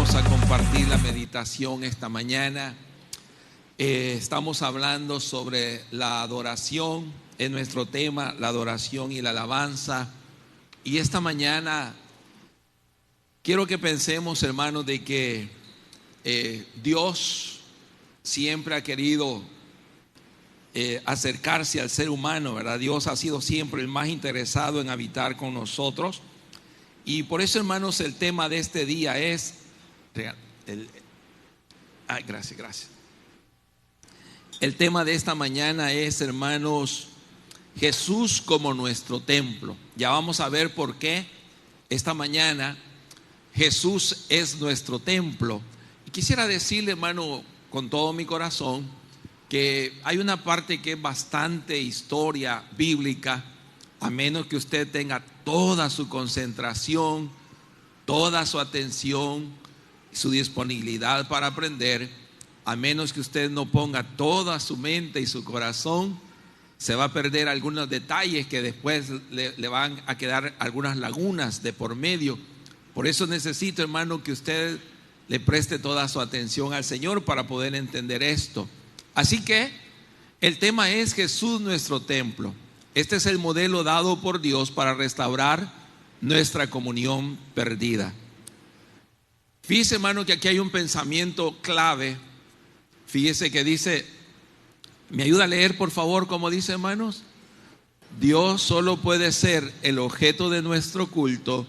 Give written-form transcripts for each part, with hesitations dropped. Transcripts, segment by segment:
Vamos a compartir la meditación esta mañana. Estamos hablando sobre la adoración, es nuestro tema, la adoración y la alabanza. Y esta mañana quiero que pensemos, hermanos, de que Dios siempre ha querido acercarse al ser humano, ¿verdad? Dios ha sido siempre el más interesado en habitar con nosotros. Y por eso, hermanos, el tema de este día es gracias. El tema de esta mañana es, hermanos, Jesús como nuestro templo. Ya vamos a ver por qué esta mañana Jesús es nuestro templo. Y quisiera decirle, hermano, con todo mi corazón, que hay una parte que es bastante historia bíblica, a menos que usted tenga toda su concentración, toda su atención, su disponibilidad para aprender. A menos que usted no ponga toda su mente y su corazón, se va a perder algunos detalles que después le van a quedar algunas lagunas de por medio. Por eso necesito, hermano, que usted le preste toda su atención al Señor para poder entender esto. Así que el tema es Jesús nuestro templo. Este es el modelo dado por Dios para restaurar nuestra comunión perdida. Fíjese, hermano, que aquí hay un pensamiento clave. Fíjese que dice, ¿me ayuda a leer, por favor, como dice, hermanos? Dios solo puede ser el objeto de nuestro culto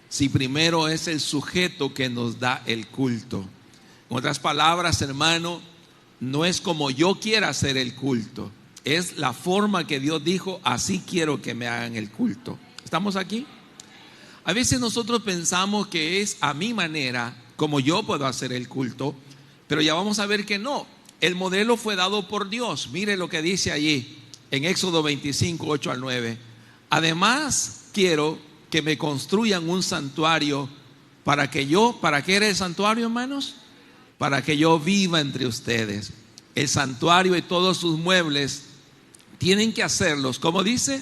si primero es el sujeto que nos da el culto. En otras palabras, hermano, no es como yo quiera hacer el culto, es la forma que Dios dijo, así quiero que me hagan el culto. ¿Estamos aquí? A veces nosotros pensamos que es a mi manera, como yo puedo hacer el culto, pero ya vamos a ver que no. El modelo fue dado por Dios. Mire lo que dice allí en Éxodo 25, 8 al 9. Además, quiero que me construyan un santuario ¿para qué era el santuario, hermanos? Para que yo viva entre ustedes. El santuario y todos sus muebles tienen que hacerlos, ¿cómo dice?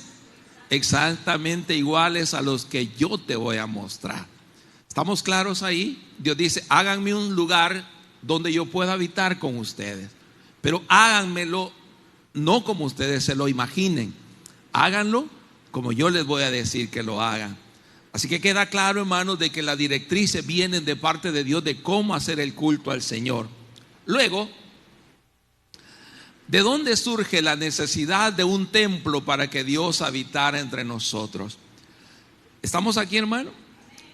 Exactamente iguales a los que yo te voy a mostrar. ¿Estamos claros ahí? Dios dice, háganme un lugar donde yo pueda habitar con ustedes, pero háganmelo no como ustedes se lo imaginen, háganlo como yo les voy a decir que lo hagan. Así que queda claro, hermanos, de que las directrices vienen de parte de Dios de cómo hacer el culto al Señor. Luego, ¿de dónde surge la necesidad de un templo para que Dios habitara entre nosotros? ¿Estamos aquí, hermano?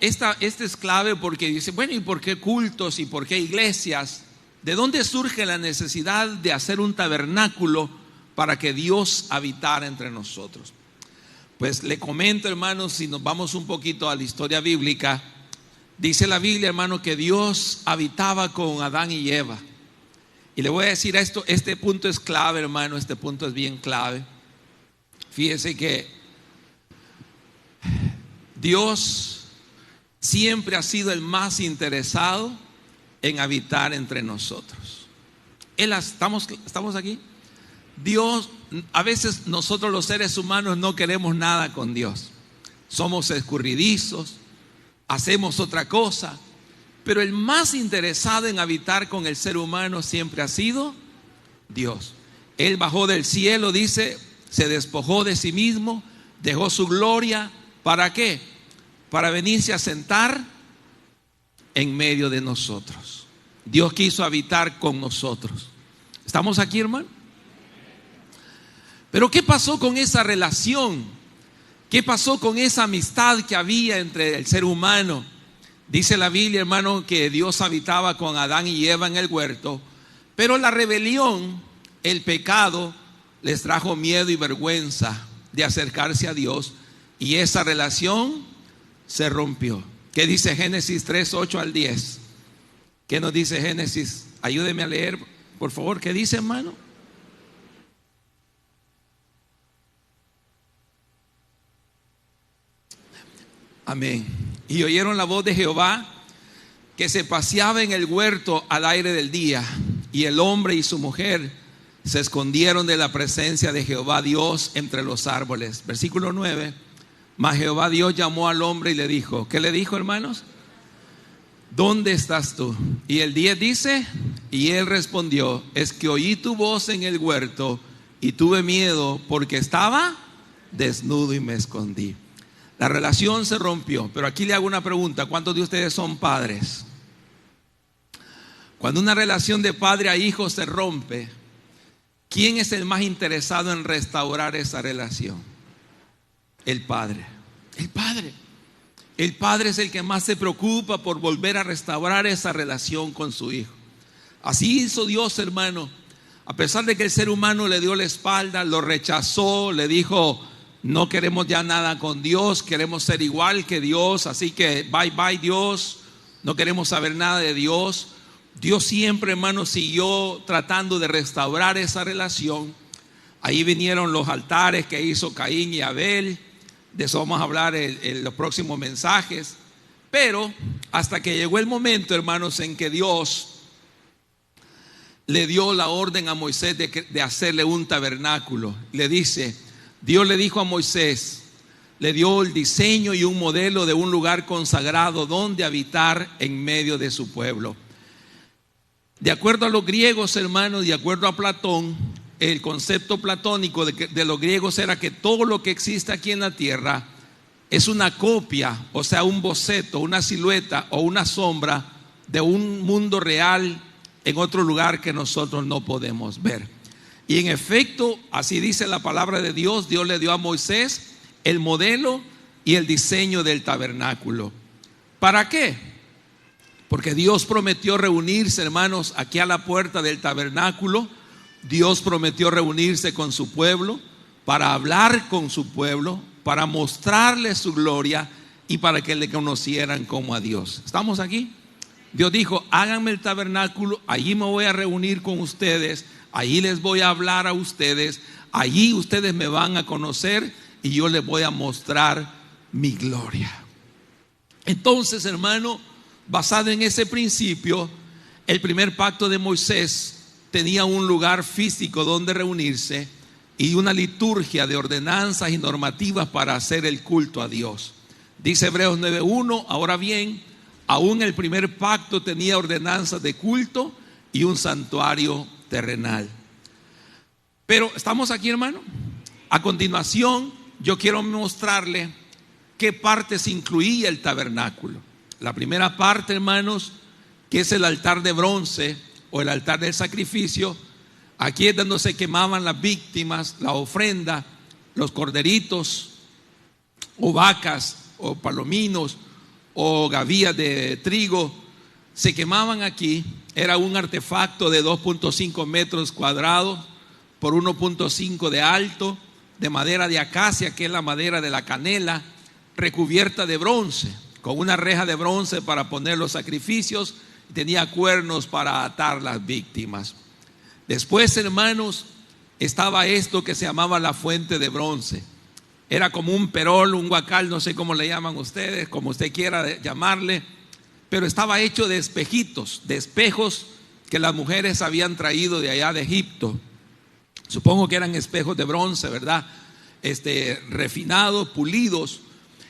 Esta es clave porque dice, bueno, ¿y por qué cultos y por qué iglesias? ¿De dónde surge la necesidad de hacer un tabernáculo para que Dios habitara entre nosotros? Pues le comento, hermanos, si nos vamos un poquito a la historia bíblica, dice la Biblia, hermano, que Dios habitaba con Adán y Eva. Y le voy a decir esto, este punto es clave, hermano, este punto es bien clave. Fíjese que Dios siempre ha sido el más interesado en habitar entre nosotros. ¿Estamos aquí? Dios, a veces nosotros los seres humanos no queremos nada con Dios. Somos escurridizos, hacemos otra cosa. Pero el más interesado en habitar con el ser humano siempre ha sido Dios. Él bajó del cielo, dice, se despojó de sí mismo, dejó su gloria. ¿Para qué? Para venirse a sentar en medio de nosotros. Dios quiso habitar con nosotros. ¿Estamos aquí, hermano? Pero ¿qué pasó con esa relación? ¿Qué pasó con esa amistad que había entre el ser humano? Dice la Biblia, hermano, que Dios habitaba con Adán y Eva en el huerto, pero la rebelión, el pecado, les trajo miedo y vergüenza de acercarse a Dios, y esa relación se rompió. ¿Qué dice Génesis 3, 8 al 10? ¿Qué nos dice Génesis? Ayúdeme a leer, por favor. ¿Qué dice, hermano? Amén. Y oyeron la voz de Jehová que se paseaba en el huerto al aire del día, y el hombre y su mujer se escondieron de la presencia de Jehová Dios entre los árboles. Versículo 9. Mas Jehová Dios llamó al hombre y le dijo, ¿qué le dijo, hermanos? ¿dónde estás tú? Y el 10 dice, y él respondió, es que oí tu voz en el huerto y tuve miedo porque estaba desnudo y me escondí. La relación se rompió. Pero aquí le hago una pregunta: ¿cuántos de ustedes son padres? Cuando una relación de padre a hijo se rompe, ¿quién es el más interesado en restaurar esa relación? El padre. El padre. El padre es el que más se preocupa por volver a restaurar esa relación con su hijo. Así hizo Dios, hermano. A pesar de que el ser humano le dio la espalda, lo rechazó, le dijo: no queremos ya nada con Dios, queremos ser igual que Dios, así que bye bye Dios, no queremos saber nada de Dios. Dios siempre, hermano, siguió tratando de restaurar esa relación. Ahí vinieron los altares que hizo Caín y Abel. De eso vamos a hablar en los próximos mensajes. Pero hasta que llegó el momento, hermanos, en que Dios le dio la orden a Moisés de hacerle un tabernáculo. Dios le dijo a Moisés, le dio el diseño y un modelo de un lugar consagrado donde habitar en medio de su pueblo. De acuerdo a los griegos, hermanos, de acuerdo a Platón, el concepto platónico de los griegos era que todo lo que existe aquí en la tierra es una copia, o sea, un boceto, una silueta o una sombra de un mundo real en otro lugar que nosotros no podemos ver. Y en efecto, así dice la palabra de Dios. Dios le dio a Moisés el modelo y el diseño del tabernáculo. ¿Para qué? Porque Dios prometió reunirse, hermanos, aquí a la puerta del tabernáculo. Dios prometió reunirse con su pueblo, para hablar con su pueblo, para mostrarle su gloria y para que le conocieran como a Dios. ¿Estamos aquí? Dios dijo: háganme el tabernáculo, allí me voy a reunir con ustedes, allí les voy a hablar a ustedes, allí ustedes me van a conocer y yo les voy a mostrar mi gloria. Entonces, hermano, basado en ese principio, el primer pacto de Moisés tenía un lugar físico donde reunirse y una liturgia de ordenanzas y normativas para hacer el culto a Dios. Dice Hebreos 9:1, ahora bien, aún el primer pacto tenía ordenanzas de culto y un santuario terrenal. Pero estamos aquí, hermano. A continuación, yo quiero mostrarle qué partes incluía el tabernáculo. La primera parte, hermanos, que es el altar de bronce o el altar del sacrificio. Aquí es donde se quemaban las víctimas, la ofrenda, los corderitos o vacas o palominos o gavillas de trigo. Se quemaban aquí. Era un artefacto de 2.5 metros cuadrados por 1.5 de alto, de madera de acacia, que es la madera de la canela, recubierta de bronce, con una reja de bronce para poner los sacrificios, y tenía cuernos para atar las víctimas. Después, hermanos, estaba esto que se llamaba la fuente de bronce. Era como un perol, un guacal, no sé cómo le llaman ustedes, como usted quiera llamarle, pero estaba hecho de espejitos, de espejos que las mujeres habían traído de allá de Egipto. Supongo que eran espejos de bronce, ¿verdad? Refinados, pulidos.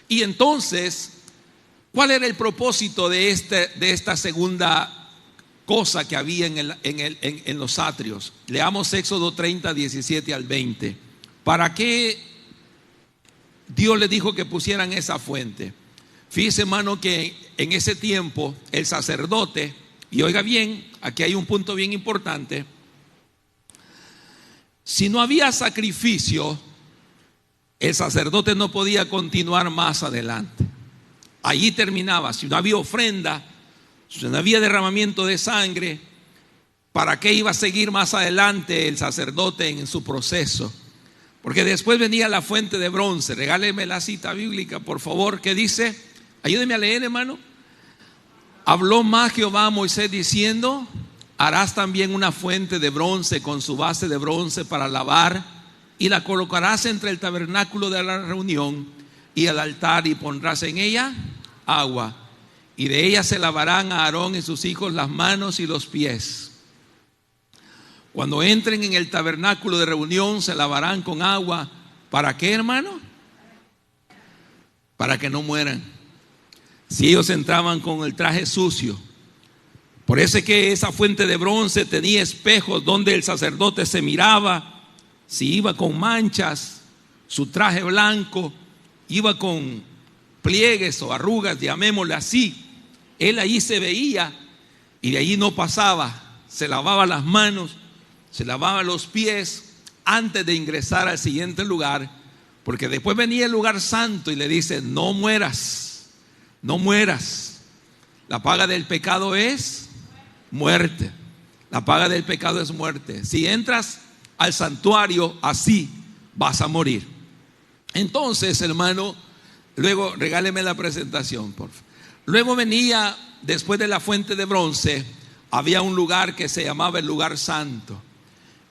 Y entonces, ¿cuál era el propósito de esta segunda cosa que había en los atrios? Leamos Éxodo 30, 17 al 20. ¿Para qué Dios les dijo que pusieran esa fuente? Fíjese, hermano, que en ese tiempo el sacerdote, y oiga bien, aquí hay un punto bien importante: si no había sacrificio, el sacerdote no podía continuar más adelante. Allí terminaba. Si no había ofrenda, si no había derramamiento de sangre, ¿para qué iba a seguir más adelante el sacerdote en su proceso? Porque después venía la fuente de bronce. Regáleme la cita bíblica, por favor, que dice, ayúdeme a leer, hermano. Habló más Jehová a Moisés diciendo: harás también una fuente de bronce con su base de bronce para lavar, y la colocarás entre el tabernáculo de la reunión y el altar, y pondrás en ella agua, y de ella se lavarán a Aarón y sus hijos las manos y los pies. Cuando entren en el tabernáculo de reunión se lavarán con agua. ¿Para qué, hermano? Para que no mueran. si ellos entraban con el traje sucio. Por eso es que esa fuente de bronce tenía espejos donde el sacerdote se miraba. Si iba con manchas, su traje blanco, iba con pliegues o arrugas, llamémosle así, él ahí se veía y de allí no pasaba. Se lavaba las manos, se lavaba los pies antes de ingresar al siguiente lugar, porque después venía el lugar santo y le dice: no mueras, no mueras. La paga del pecado es muerte. La paga del pecado es muerte. Si entras al santuario así, vas a morir. Entonces, hermano, luego regáleme la presentación, por favor. Luego venía, después de la fuente de bronce, había un lugar que se llamaba el lugar santo.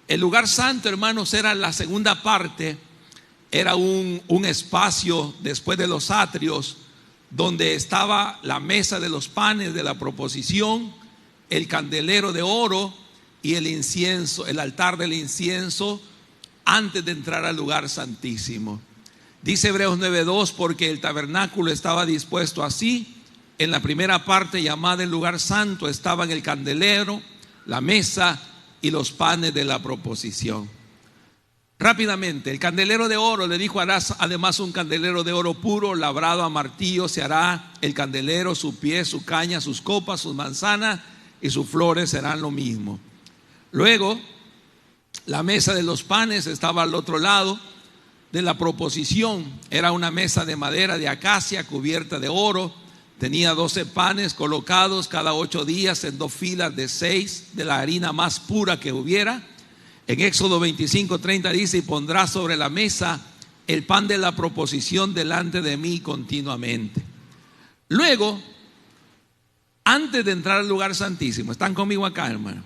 El lugar santo, hermanos, era la segunda parte. Era un espacio después de los atrios, donde estaba la mesa de los panes de la proposición, el candelero de oro y el incienso, el altar del incienso, antes de entrar al lugar santísimo. Dice Hebreos 9:2, porque el tabernáculo estaba dispuesto así. En la primera parte, llamada el lugar santo, estaban el candelero, la mesa y los panes de la proposición. Rápidamente, el candelero de oro, le dijo: harás además un candelero de oro puro, labrado a martillo. Se hará el candelero, su pie, su caña, sus copas, sus manzanas y sus flores serán lo mismo. Luego, la mesa de los panes estaba al otro lado de la proposición. Era una mesa de madera de acacia cubierta de oro. Tenía 12 panes colocados cada 8 días en 2 filas de 6 de la harina más pura que hubiera. En Éxodo 25:30 dice: y pondrás sobre la mesa el pan de la proposición delante de mí continuamente. Luego, antes de entrar al lugar santísimo, ¿están conmigo acá, hermano?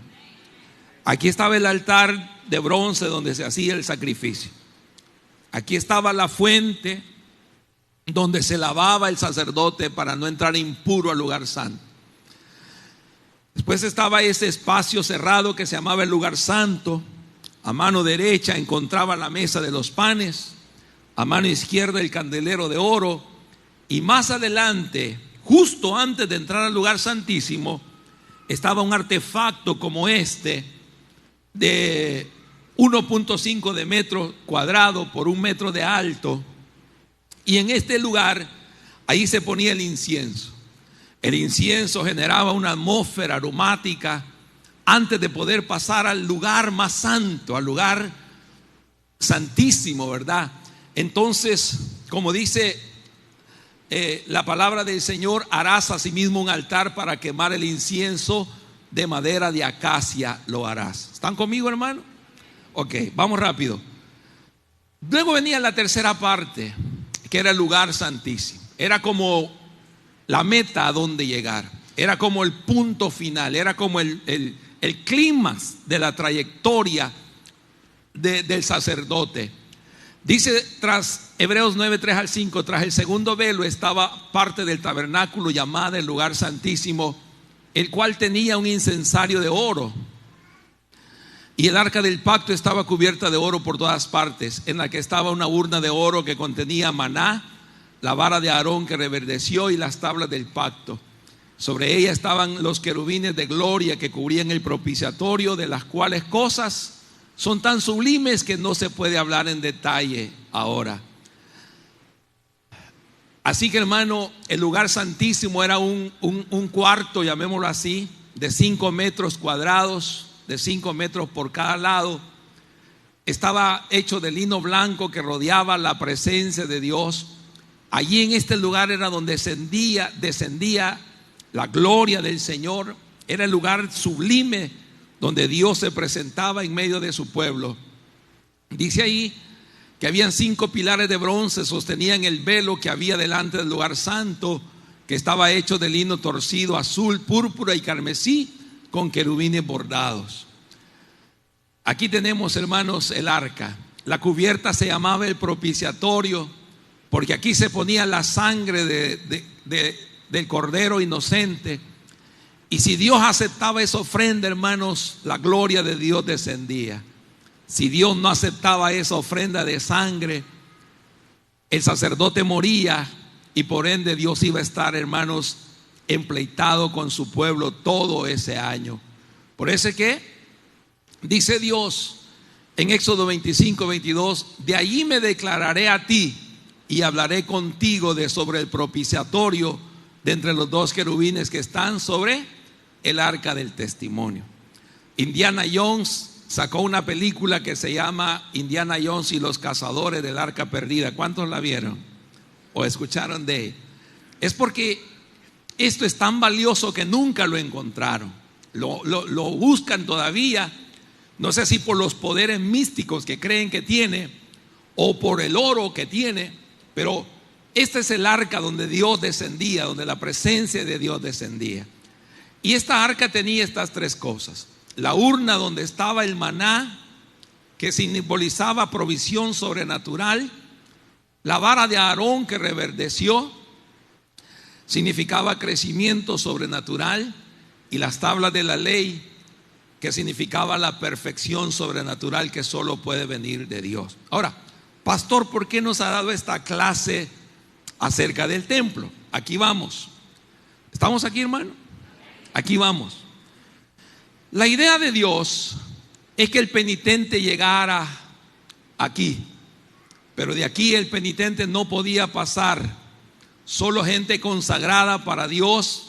Aquí estaba el altar de bronce donde se hacía el sacrificio. Aquí estaba la fuente donde se lavaba el sacerdote para no entrar impuro al lugar santo. Después estaba ese espacio cerrado que se llamaba el lugar santo. A mano derecha encontraba la mesa de los panes, a mano izquierda el candelero de oro, y más adelante, justo antes de entrar al lugar santísimo, estaba un artefacto como este de 1.5 de metro cuadrado por 1 metro de alto. Y en este lugar, ahí se ponía el incienso. El incienso generaba una atmósfera aromática antes de poder pasar al lugar más santo, al lugar santísimo, ¿verdad? Entonces, como dice la palabra del Señor, harás asimismo un altar para quemar el incienso de madera de acacia, lo harás. ¿Están conmigo, hermano? Ok, vamos rápido. Luego venía la tercera parte, que era el lugar santísimo. Era como la meta a donde llegar. Era como el punto final. Era como el clímax de la trayectoria del sacerdote. Dice tras Hebreos 9:3-5, tras el segundo velo estaba parte del tabernáculo llamada el lugar santísimo, el cual tenía un incensario de oro. Y el arca del pacto estaba cubierta de oro por todas partes, en la que estaba una urna de oro que contenía maná, la vara de Aarón que reverdeció y las tablas del pacto. Sobre ella estaban los querubines de gloria que cubrían el propiciatorio, de las cuales cosas son tan sublimes que no se puede hablar en detalle ahora. Así que, hermano, el lugar santísimo era un cuarto, llamémoslo así, de 5 metros cuadrados, de 5 metros por cada lado. Estaba hecho de lino blanco que rodeaba la presencia de Dios. Allí en este lugar era donde descendía la gloria del Señor. Era el lugar sublime donde Dios se presentaba en medio de su pueblo. Dice ahí que habían 5 pilares de bronce, sostenían el velo que había delante del lugar santo, que estaba hecho de lino torcido, azul, púrpura y carmesí, con querubines bordados. Aquí tenemos, hermanos, el arca. La cubierta se llamaba el propiciatorio, porque aquí se ponía la sangre del cordero inocente. Y si Dios aceptaba esa ofrenda, hermanos, la gloria de Dios descendía. Si Dios no aceptaba esa ofrenda de sangre, el sacerdote moría y por ende Dios iba a estar, hermanos, empleitado con su pueblo todo ese año. Por eso es que dice Dios en Éxodo 25:22: de allí me declararé a ti y hablaré contigo sobre el propiciatorio de entre los dos querubines que están sobre el arca del testimonio. Indiana Jones sacó una película que se llama Indiana Jones y los cazadores del arca perdida. ¿Cuántos la vieron o escucharon de él? Es porque esto es tan valioso que nunca lo encontraron. Lo buscan todavía. No sé si por los poderes místicos que creen que tiene o por el oro que tiene, pero este es el arca donde Dios descendía, donde la presencia de Dios descendía. Y esta arca tenía estas tres cosas: la urna donde estaba el maná, que simbolizaba provisión sobrenatural; la vara de Aarón que reverdeció, significaba crecimiento sobrenatural; y las tablas de la ley, que significaba la perfección sobrenatural que solo puede venir de Dios. Ahora, pastor, ¿por qué nos ha dado esta clase acerca del templo? Aquí vamos. ¿Estamos aquí, hermano? Aquí vamos. La idea de Dios es que el penitente llegara aquí, pero de aquí el penitente no podía pasar. Solo gente consagrada para Dios,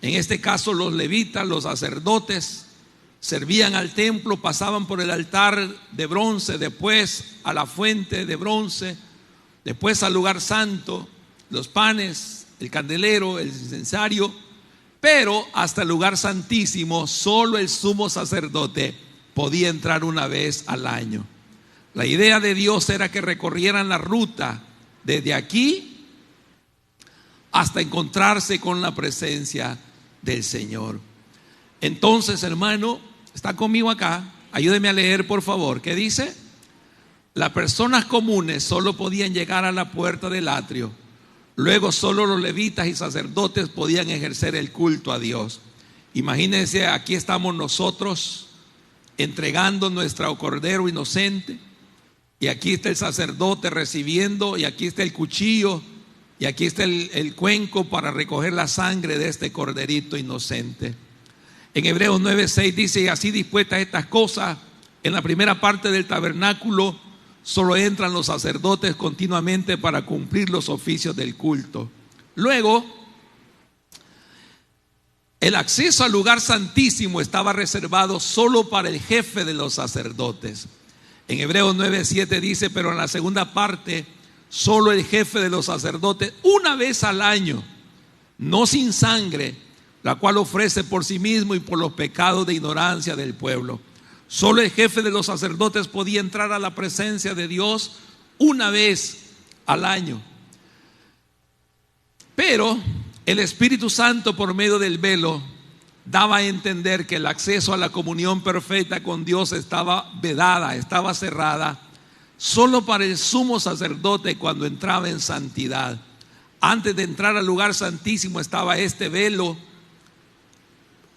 en este caso los levitas, los sacerdotes, servían al templo, pasaban por el altar de bronce, después a la fuente de bronce, después al lugar santo, los panes, el candelero, el incensario, pero hasta el lugar santísimo solo el sumo sacerdote podía entrar una vez al año. La idea de Dios era que recorrieran la ruta desde aquí hasta encontrarse con la presencia del Señor. Entonces, hermano, está conmigo acá, ayúdeme a leer por favor. ¿Qué dice? Las personas comunes solo podían llegar a la puerta del atrio. Luego solo los levitas y sacerdotes podían ejercer el culto a Dios. Imagínense, aquí estamos nosotros entregando nuestro cordero inocente, y aquí está el sacerdote recibiendo, y aquí está el cuchillo, y aquí está el cuenco para recoger la sangre de este corderito inocente. En Hebreos 9:6 dice: y así dispuestas estas cosas, en la primera parte del tabernáculo solo entran los sacerdotes continuamente para cumplir los oficios del culto. Luego, el acceso al lugar santísimo estaba reservado solo para el jefe de los sacerdotes. En Hebreos 9:7 dice: pero en la segunda parte, solo el jefe de los sacerdotes, una vez al año, no sin sangre, la cual ofrece por sí mismo y por los pecados de ignorancia del pueblo. Solo el jefe de los sacerdotes podía entrar a la presencia de Dios una vez al año. Pero el Espíritu Santo, por medio del velo, daba a entender que el acceso a la comunión perfecta con Dios estaba vedada, estaba cerrada, solo para el sumo sacerdote cuando entraba en santidad. Antes de entrar al lugar santísimo estaba este velo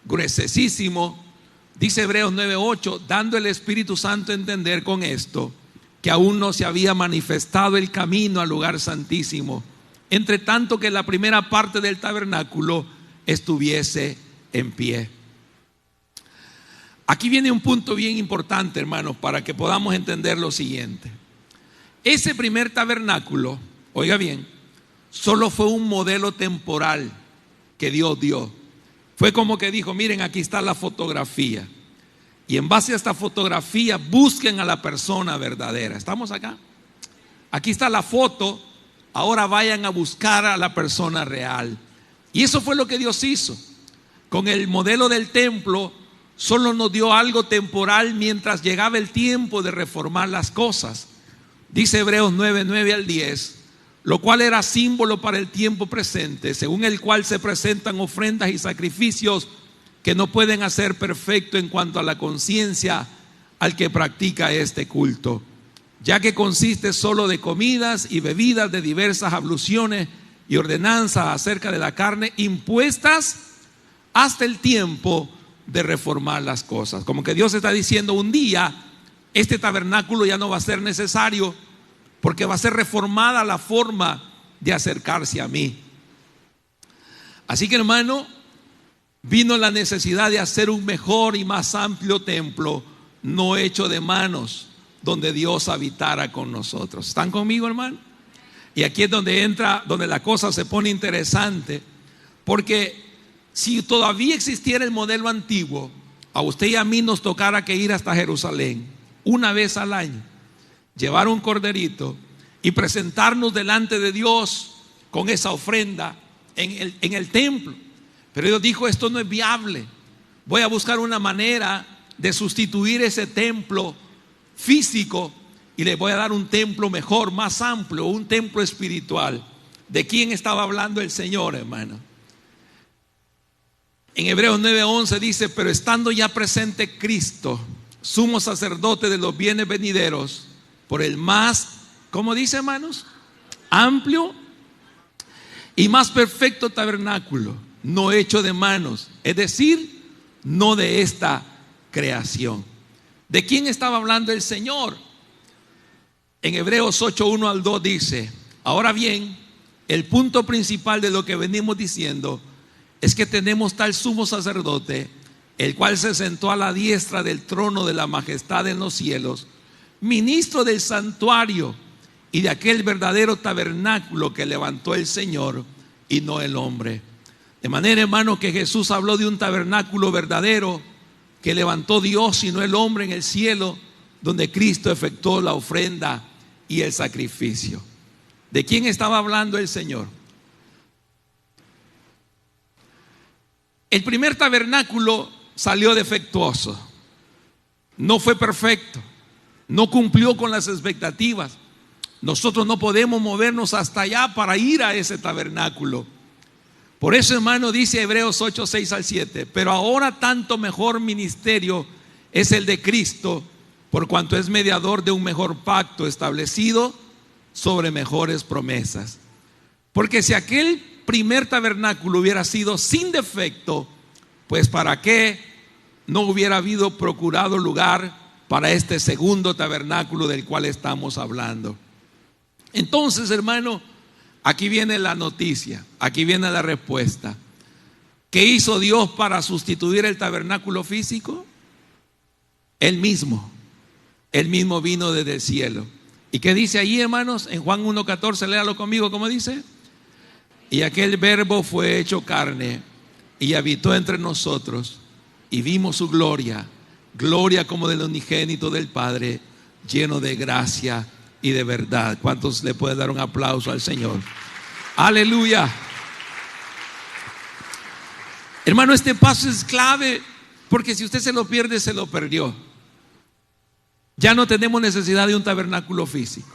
gruesísimo. Dice Hebreos 9:8, dando el Espíritu Santo a entender con esto que aún no se había manifestado el camino al lugar santísimo, entre tanto que la primera parte del tabernáculo estuviese en pie. Aquí viene un punto bien importante, hermanos, para que podamos entender lo siguiente. Ese primer tabernáculo, oiga bien, solo fue un modelo temporal que Dios dio. Fue como que dijo: miren, aquí está la fotografía, y en base a esta fotografía busquen a la persona verdadera. ¿Estamos acá? Aquí está la foto, ahora vayan a buscar a la persona real. Y eso fue lo que Dios hizo. Con el modelo del templo solo nos dio algo temporal mientras llegaba el tiempo de reformar las cosas. Dice Hebreos 9:9-10, lo cual era símbolo para el tiempo presente, según el cual se presentan ofrendas y sacrificios que no pueden hacer perfecto en cuanto a la conciencia al que practica este culto, ya que consiste solo de comidas y bebidas, de diversas abluciones y ordenanzas acerca de la carne, impuestas hasta el tiempo de reformar las cosas. Como que Dios está diciendo: un día este tabernáculo ya no va a ser necesario, porque va a ser reformada la forma de acercarse a mí. Así que, hermano, vino la necesidad de hacer un mejor y más amplio templo, no hecho de manos, donde Dios habitara con nosotros. ¿Están conmigo, hermano? Y aquí es donde entra, donde la cosa se pone interesante, porque si todavía existiera el modelo antiguo, a usted y a mí nos tocara que ir hasta Jerusalén una vez al año, llevar un corderito y presentarnos delante de Dios con esa ofrenda en el templo. Pero Dios dijo: esto no es viable, voy a buscar una manera de sustituir ese templo físico y le voy a dar un templo mejor, más amplio, un templo espiritual. ¿De quién estaba hablando el Señor, hermano? En Hebreos 9:11 dice: pero estando ya presente Cristo, sumo sacerdote de los bienes venideros, por el más, ¿cómo dice, hermanos? Amplio y más perfecto tabernáculo, no hecho de manos, es decir, no de esta creación. ¿De quién estaba hablando el Señor? En Hebreos 8:1 al 2 dice: ahora bien, el punto principal de lo que venimos diciendo es que tenemos tal sumo sacerdote, el cual se sentó a la diestra del trono de la majestad en los cielos, ministro del santuario y de aquel verdadero tabernáculo que levantó el Señor y no el hombre. De manera, hermano, que Jesús habló de un tabernáculo verdadero que levantó Dios y no el hombre en el cielo, donde Cristo efectuó la ofrenda y el sacrificio. ¿De quién estaba hablando el Señor? El primer tabernáculo salió defectuoso, no fue perfecto, no cumplió con las expectativas. Nosotros no podemos movernos hasta allá para ir a ese tabernáculo. Por eso, hermano, dice Hebreos 8:6 al 7: pero ahora tanto mejor ministerio es el de Cristo, por cuanto es mediador de un mejor pacto establecido sobre mejores promesas. Porque si aquel primer tabernáculo hubiera sido sin defecto, pues para qué no hubiera habido procurado lugar para este segundo tabernáculo del cual estamos hablando. Entonces, hermano, aquí viene la noticia, aquí viene la respuesta. ¿Qué hizo Dios para sustituir el tabernáculo físico? Él mismo vino desde el cielo. ¿Y qué dice allí, hermanos? En Juan 1:14, léalo conmigo, ¿cómo dice? Y aquel verbo fue hecho carne y habitó entre nosotros, y vimos su gloria, gloria como del unigénito del Padre, lleno de gracia y de verdad. ¿Cuántos le pueden dar un aplauso al Señor? Aleluya. Hermano, este paso es clave, porque si usted se lo pierde, se lo perdió. Ya no tenemos necesidad de un tabernáculo físico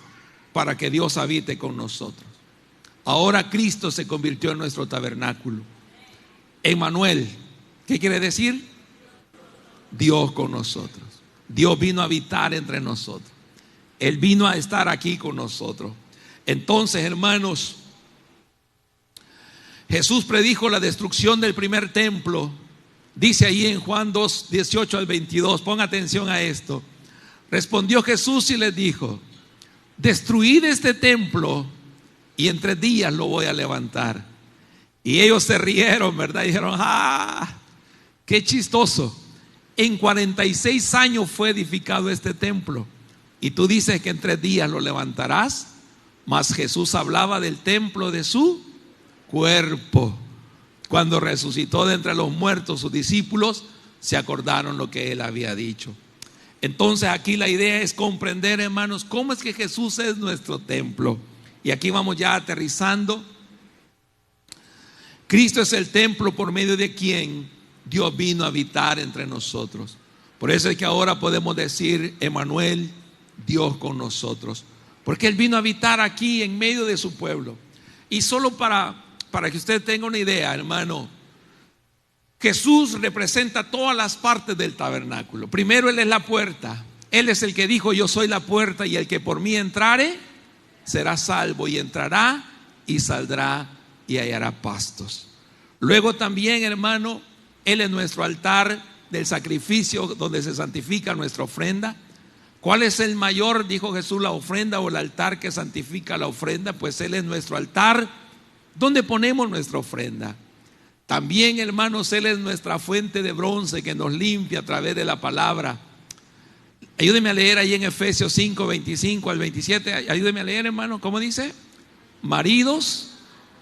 para que Dios habite con nosotros. Ahora Cristo se convirtió en nuestro tabernáculo. Emmanuel, ¿qué quiere decir? Dios con nosotros. Dios vino a habitar entre nosotros. Él vino a estar aquí con nosotros. Entonces, hermanos, Jesús predijo la destrucción del primer templo. Dice ahí en Juan 2:18 al 22, ponga atención a esto. Respondió Jesús y les dijo: destruid este templo y en 3 días lo voy a levantar. Y ellos se rieron, ¿verdad? Y dijeron: qué chistoso. En 46 años fue edificado este templo, y tú dices que en 3 días lo levantarás. Mas Jesús hablaba del templo de su cuerpo. Cuando resucitó de entre los muertos, sus discípulos se acordaron lo que él había dicho. Entonces aquí la idea es comprender, hermanos, cómo es que Jesús es nuestro templo. Y aquí vamos ya aterrizando. Cristo es el templo por medio de quien Dios vino a habitar entre nosotros. Por eso es que ahora podemos decir: Emmanuel, Dios con nosotros. Porque Él vino a habitar aquí en medio de su pueblo. Y solo para que usted tenga una idea, hermano, Jesús representa todas las partes del tabernáculo. Primero, Él es la puerta. Él es el que dijo: yo soy la puerta, y el que por mí entrare será salvo, y entrará y saldrá y hallará pastos. Luego también, hermano, Él es nuestro altar del sacrificio, donde se santifica nuestra ofrenda. ¿Cuál es el mayor? Dijo Jesús, la ofrenda o el altar que santifica la ofrenda. Pues Él es nuestro altar donde ponemos nuestra ofrenda. También, hermanos, Él es nuestra fuente de bronce que nos limpia a través de la palabra. Ayúdeme a leer ahí en Efesios 5, 25 al 27. Ayúdeme a leer, hermano. ¿Cómo dice? Maridos,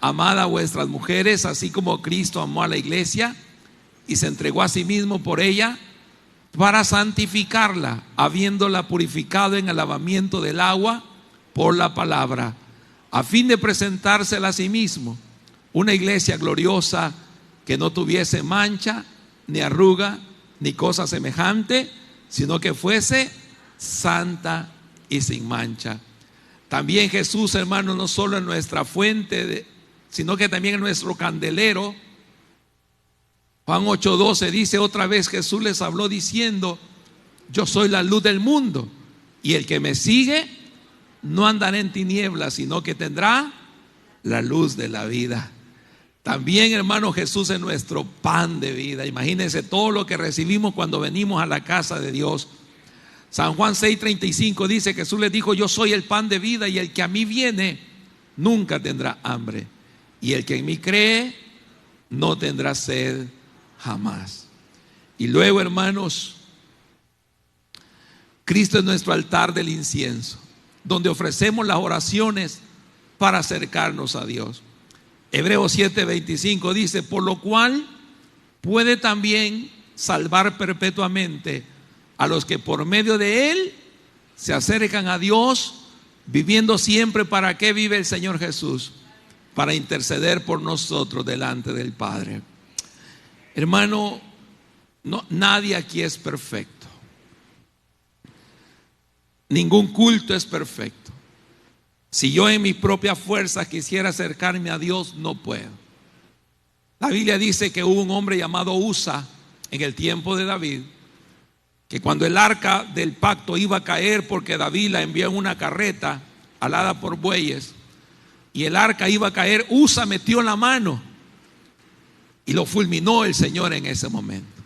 amad a vuestras mujeres, así como Cristo amó a la iglesia y se entregó a sí mismo por ella, para santificarla, habiéndola purificado en el lavamiento del agua por la palabra, a fin de presentársela a sí mismo, una iglesia gloriosa, que no tuviese mancha, ni arruga, ni cosa semejante, sino que fuese santa y sin mancha. También Jesús, hermano, no solo es nuestra fuente, sino que también es nuestro candelero. Juan 8:12 dice: otra vez Jesús les habló diciendo: yo soy la luz del mundo, y el que me sigue no andará en tinieblas, sino que tendrá la luz de la vida. También, hermano, Jesús es nuestro pan de vida. Imagínense todo lo que recibimos cuando venimos a la casa de Dios. San Juan 6:35 dice: Jesús les dijo: yo soy el pan de vida, y el que a mí viene nunca tendrá hambre, y el que en mí cree no tendrá sed jamás. Y luego, hermanos, Cristo es nuestro altar del incienso, donde ofrecemos las oraciones para acercarnos a Dios. Hebreos 7:25 dice: por lo cual puede también salvar perpetuamente a los que por medio de Él se acercan a Dios, viviendo siempre. ¿Para qué vive el Señor Jesús? Para interceder por nosotros delante del Padre. Hermano, nadie aquí es perfecto. Ningún culto es perfecto. Si yo en mis propias fuerzas quisiera acercarme a Dios, no puedo. La Biblia dice que hubo un hombre llamado Usa en el tiempo de David, que cuando el arca del pacto iba a caer, porque David la envió en una carreta alada por bueyes, y el arca iba a caer, Usa metió la mano y lo fulminó el Señor en ese momento.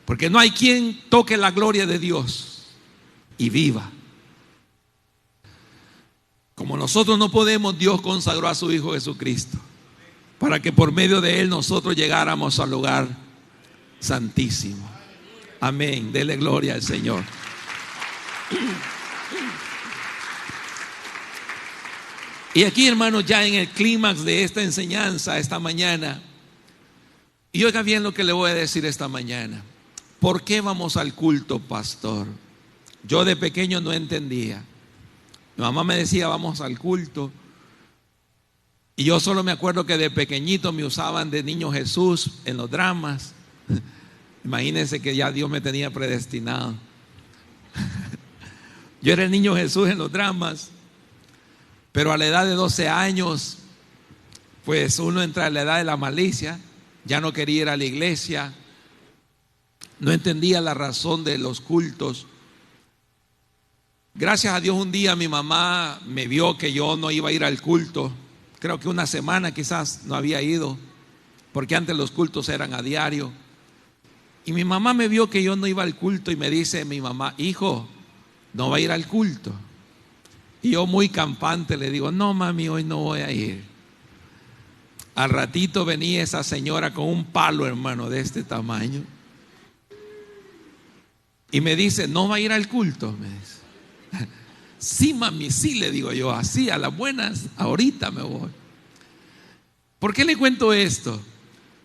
Porque no hay quien toque la gloria de Dios y viva. Como nosotros no podemos, Dios consagró a su Hijo Jesucristo para que por medio de Él nosotros llegáramos al lugar santísimo. Amén. Dele gloria al Señor. Y aquí, hermanos, ya en el clímax de esta enseñanza esta mañana, y oiga bien lo que le voy a decir esta mañana. ¿Por qué vamos al culto, pastor? Yo de pequeño no entendía. Mi mamá me decía: vamos al culto. Y yo solo me acuerdo que de pequeñito me usaban de niño Jesús en los dramas. Imagínense que ya Dios me tenía predestinado. Yo era el niño Jesús en los dramas. Pero a la edad de 12 años, pues uno entra en la edad de la malicia. Ya no quería ir a la iglesia. No entendía la razón de los cultos. Gracias a Dios, un día mi mamá me vio que yo no iba a ir al culto. Creo que una semana quizás no había ido, porque antes los cultos eran a diario. Y mi mamá me vio que yo no iba al culto y me dice mi mamá: hijo, ¿no va a ir al culto? Y yo, muy campante, le digo: no, mami, hoy no voy a ir. Al ratito venía esa señora con un palo, hermano, de este tamaño, y me dice: ¿no va a ir al culto? Me dice. Sí, mami, sí, le digo yo, así a las buenas, ahorita me voy. ¿Por qué le cuento esto?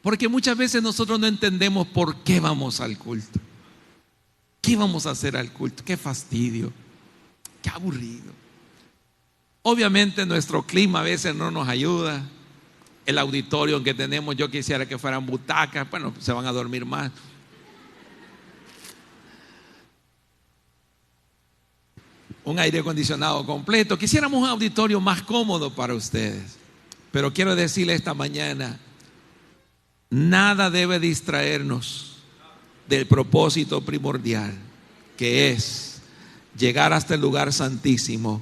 Porque muchas veces nosotros no entendemos por qué vamos al culto. ¿Qué vamos a hacer al culto? Qué fastidio, qué aburrido. Obviamente nuestro clima a veces no nos ayuda. El auditorio que tenemos, yo quisiera que fueran butacas. Bueno, se van a dormir más. Un aire acondicionado completo. Quisiéramos un auditorio más cómodo para ustedes. Pero quiero decirle esta mañana: nada debe distraernos del propósito primordial, que es llegar hasta el lugar santísimo,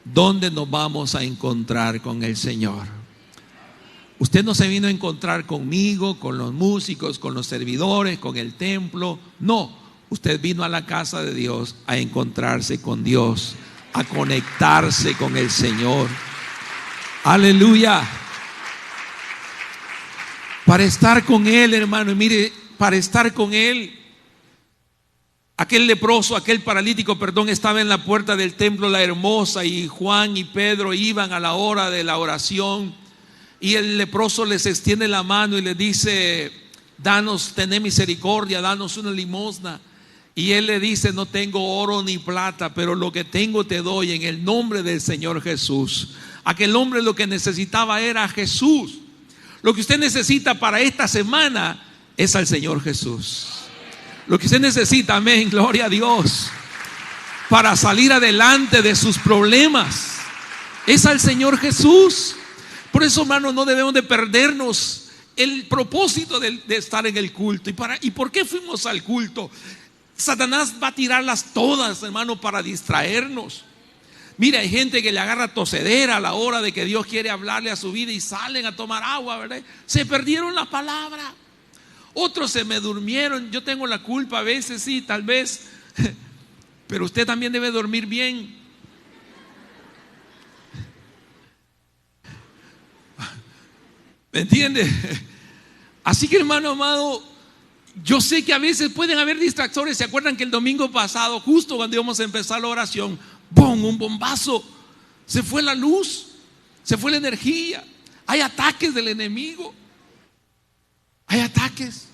donde nos vamos a encontrar con el Señor. Usted no se vino a encontrar conmigo, con los músicos, con los servidores, con el templo. No, Usted vino a la casa de Dios a encontrarse con Dios, a conectarse con el Señor. Aleluya. Para estar con Él, hermano. Y mire, para estar con Él. Aquel leproso, aquel paralítico, estaba en la puerta del templo La Hermosa, y Juan y Pedro iban a la hora de la oración, y el leproso les extiende la mano y les dice: danos, tené misericordia, danos una limosna. Y él le dice: no tengo oro ni plata, pero lo que tengo te doy en el nombre del Señor Jesús. Aquel hombre lo que necesitaba era a Jesús. Lo que usted necesita para esta semana es al Señor Jesús. Lo que usted necesita, amén, gloria a Dios, para salir adelante de sus problemas, es al Señor Jesús. Por eso, hermanos, no debemos de perdernos el propósito de estar en el culto. ¿Y por qué fuimos al culto? Satanás va a tirarlas todas, hermano, para distraernos. Mira, hay gente que le agarra tosedera a la hora de que Dios quiere hablarle a su vida y salen a tomar agua, ¿verdad? Se perdieron la palabra. Otros se me durmieron. Yo tengo la culpa a veces, sí, tal vez, pero usted también debe dormir bien. ¿Me entiende? Así que, hermano amado, yo sé que a veces pueden haber distractores. ¿Se acuerdan que el domingo pasado, justo cuando íbamos a empezar la oración, ¡bum!, un bombazo, se fue la luz, se fue la energía? Hay ataques del enemigo. Hay ataques,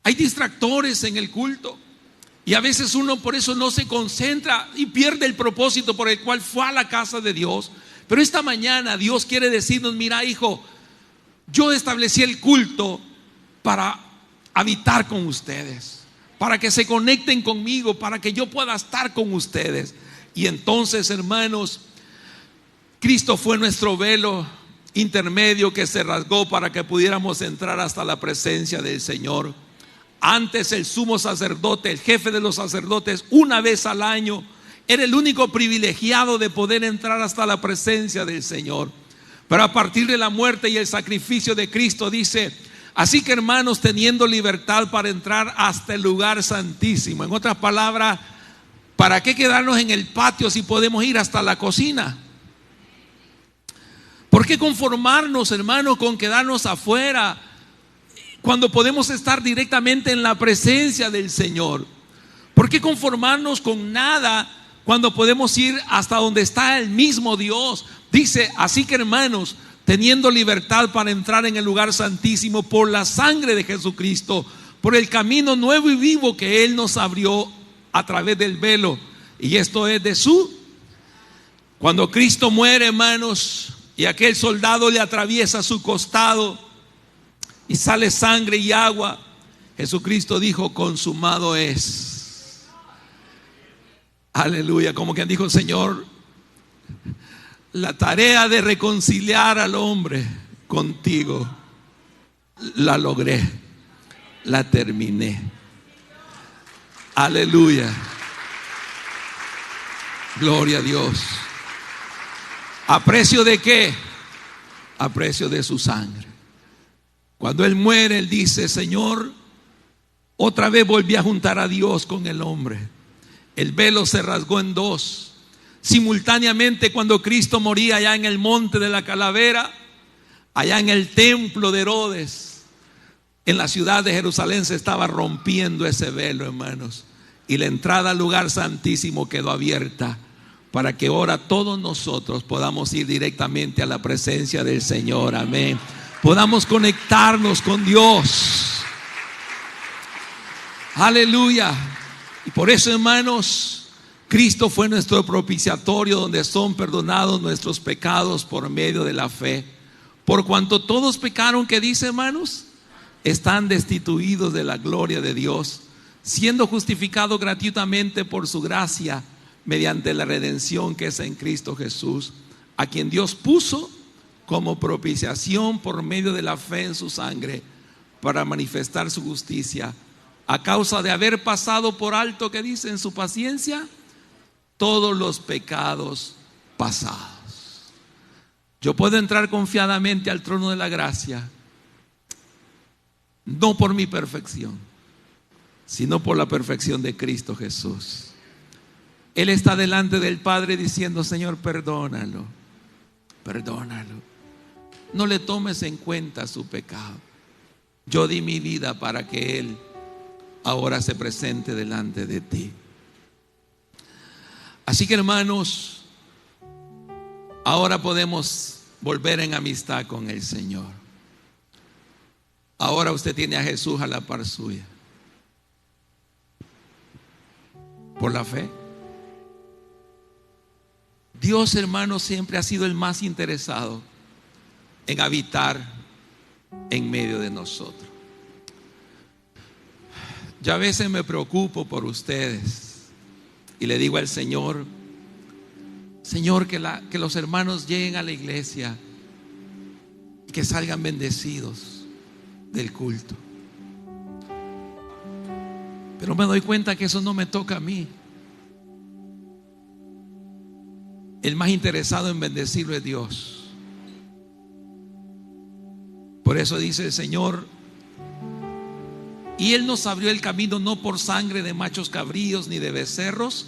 hay distractores en el culto, y a veces uno por eso no se concentra y pierde el propósito por el cual fue a la casa de Dios. Pero esta mañana Dios quiere decirnos: mira, hijo, yo establecí el culto para habitar con ustedes, para que se conecten conmigo, para que yo pueda estar con ustedes. Y entonces, hermanos, Cristo fue nuestro velo intermedio que se rasgó para que pudiéramos entrar hasta la presencia del Señor. Antes el sumo sacerdote, el jefe de los sacerdotes, una vez al año era el único privilegiado de poder entrar hasta la presencia del Señor. Pero a partir de la muerte y el sacrificio de Cristo, dice: así que, hermanos, teniendo libertad para entrar hasta el lugar santísimo. En otras palabras, ¿para qué quedarnos en el patio si podemos ir hasta la cocina? ¿Por qué conformarnos, hermanos, con quedarnos afuera cuando podemos estar directamente en la presencia del Señor? ¿Por qué conformarnos con nada cuando podemos ir hasta donde está el mismo Dios? Dice: así que, hermanos, teniendo libertad para entrar en el lugar santísimo por la sangre de Jesucristo, por el camino nuevo y vivo que Él nos abrió a través del velo. Y esto es de cuando Cristo muere, hermanos, y aquel soldado le atraviesa su costado y sale sangre y agua, Jesucristo dijo: consumado es. Aleluya. Como quien dijo: Señor, la tarea de reconciliar al hombre contigo la logré, la terminé. Aleluya. Gloria a Dios. ¿A precio de qué? A precio de su sangre. Cuando Él muere, Él dice: Señor, otra vez volví a juntar a Dios con el hombre. El velo se rasgó en dos. Simultáneamente, cuando Cristo moría allá en el monte de la calavera, allá en el templo de Herodes, en la ciudad de Jerusalén, se estaba rompiendo ese velo, hermanos, y la entrada al lugar santísimo quedó abierta, para que ahora todos nosotros podamos ir directamente a la presencia del Señor. Amén. Podamos conectarnos con Dios. Aleluya. Y por eso, hermanos, Cristo fue nuestro propiciatorio, donde son perdonados nuestros pecados por medio de la fe. Por cuanto todos pecaron, ¿qué dice, hermanos? Están destituidos de la gloria de Dios, siendo justificados gratuitamente por su gracia, mediante la redención que es en Cristo Jesús, a quien Dios puso como propiciación por medio de la fe en su sangre, para manifestar su justicia, a causa de haber pasado por alto, que dice, en su paciencia, todos los pecados pasados. Yo puedo entrar confiadamente al trono de la gracia, no por mi perfección, sino por la perfección de Cristo Jesús. Él está delante del Padre diciendo: Señor, perdónalo, perdónalo. No le tomes en cuenta su pecado. Yo di mi vida para que Él ahora se presente delante de ti. Así que, hermanos, ahora podemos volver en amistad con el Señor. Ahora usted tiene a Jesús a la par suya. Por la fe. Dios, hermanos, siempre ha sido el más interesado en habitar en medio de nosotros. Yo a veces me preocupo por ustedes y le digo al Señor: Señor, que los hermanos lleguen a la iglesia y que salgan bendecidos del culto. Pero me doy cuenta que eso no me toca a mí. El más interesado en bendecirlo es Dios. Por eso dice el Señor: y Él nos abrió el camino no por sangre de machos cabríos ni de becerros,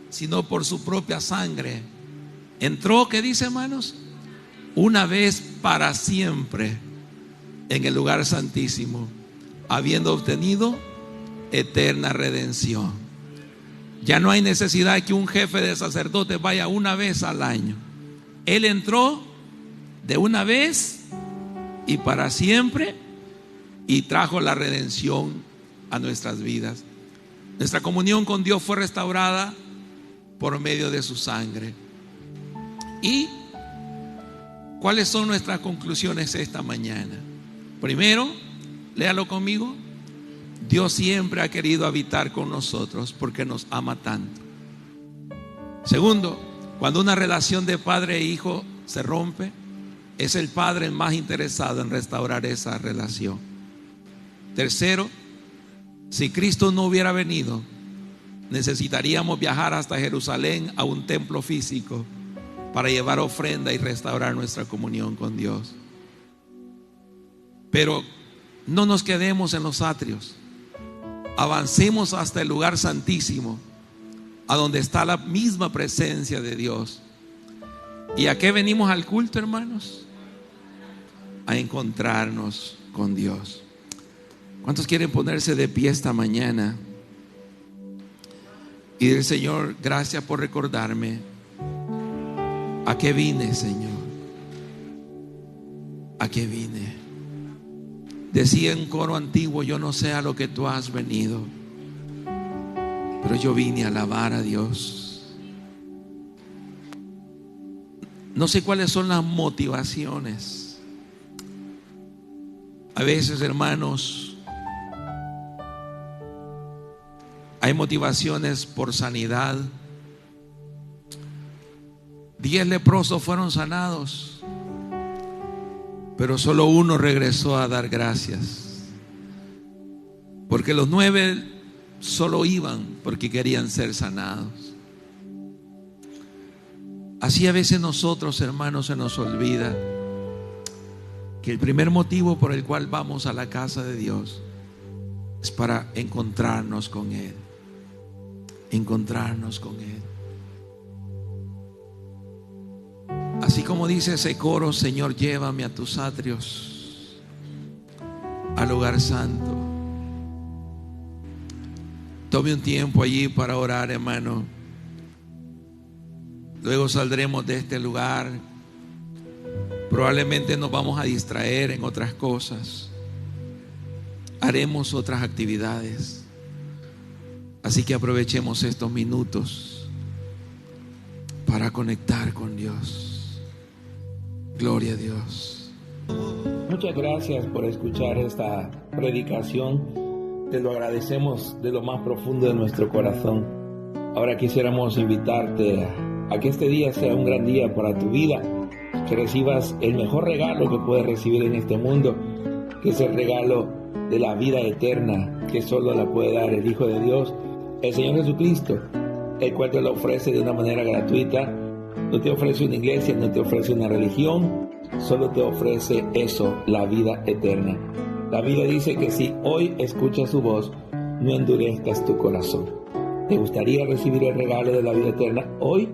sino por su propia sangre. Entró, ¿qué dice, hermanos? Una vez para siempre en el lugar santísimo, habiendo obtenido eterna redención. Ya no hay necesidad que un jefe de sacerdotes vaya una vez al año. Él entró de una vez y para siempre y trajo la redención a nuestras vidas. Nuestra comunión con Dios fue restaurada por medio de su sangre. ¿Y cuáles son nuestras conclusiones esta mañana? Primero, léalo conmigo: Dios siempre ha querido habitar con nosotros porque nos ama tanto. Segundo, cuando una relación de padre e hijo se rompe, es el padre el más interesado en restaurar esa relación. Tercero, si Cristo no hubiera venido, necesitaríamos viajar hasta Jerusalén a un templo físico para llevar ofrenda y restaurar nuestra comunión con Dios. Pero no nos quedemos en los atrios. Avancemos hasta el lugar santísimo, a donde está la misma presencia de Dios. ¿Y a qué venimos al culto, hermanos? A encontrarnos con Dios. ¿Cuántos quieren ponerse de pie esta mañana y decir: Señor, gracias por recordarme a qué vine, Señor? ¿A qué vine? Decía en coro antiguo: yo no sé a lo que tú has venido, pero yo vine a alabar a Dios. No sé cuáles son las motivaciones. A veces, hermanos, hay motivaciones por sanidad. 10 leprosos fueron sanados, pero solo uno regresó a dar gracias, porque los 9 solo iban porque querían ser sanados. Así a veces nosotros, hermanos, se nos olvida que el primer motivo por el cual vamos a la casa de Dios es para encontrarnos con Él. Encontrarnos con Él. Así como dice ese coro: Señor, llévame a tus atrios, al lugar santo. Tome un tiempo allí para orar, hermano. Luego saldremos de este lugar. Probablemente nos vamos a distraer en otras cosas. Haremos otras actividades. Así que aprovechemos estos minutos para conectar con Dios. Gloria a Dios. Muchas gracias por escuchar esta predicación. Te lo agradecemos de lo más profundo de nuestro corazón. Ahora quisiéramos invitarte a que este día sea un gran día para tu vida, que recibas el mejor regalo que puedes recibir en este mundo, que es el regalo de la vida eterna, que solo la puede dar el Hijo de Dios, el Señor Jesucristo, el cual te lo ofrece de una manera gratuita. No te ofrece una iglesia, no te ofrece una religión, solo te ofrece eso, la vida eterna. La Biblia dice que si hoy escuchas su voz, no endurezcas tu corazón. ¿Te gustaría recibir el regalo de la vida eterna hoy?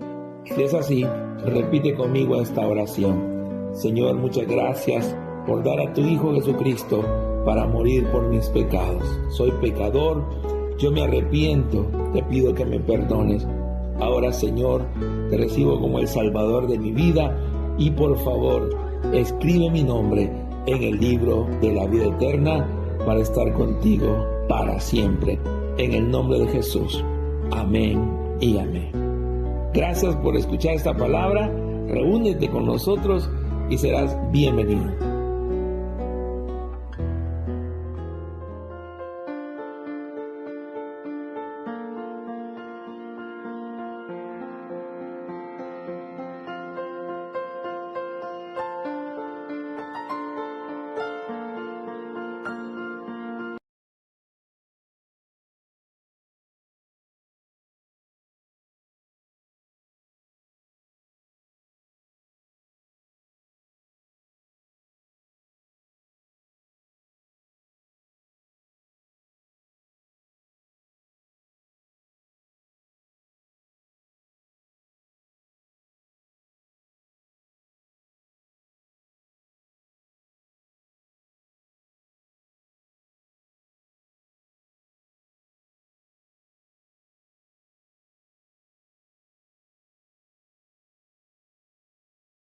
Si es así, repite conmigo esta oración. Señor, muchas gracias por dar a tu Hijo Jesucristo para morir por mis pecados. Soy pecador, yo me arrepiento, te pido que me perdones. Ahora, Señor, te recibo como el Salvador de mi vida y por favor, escribe mi nombre en el libro de la vida eterna para estar contigo para siempre. En el nombre de Jesús. Amén y amén. Gracias por escuchar esta palabra. Reúnete con nosotros y serás bienvenido.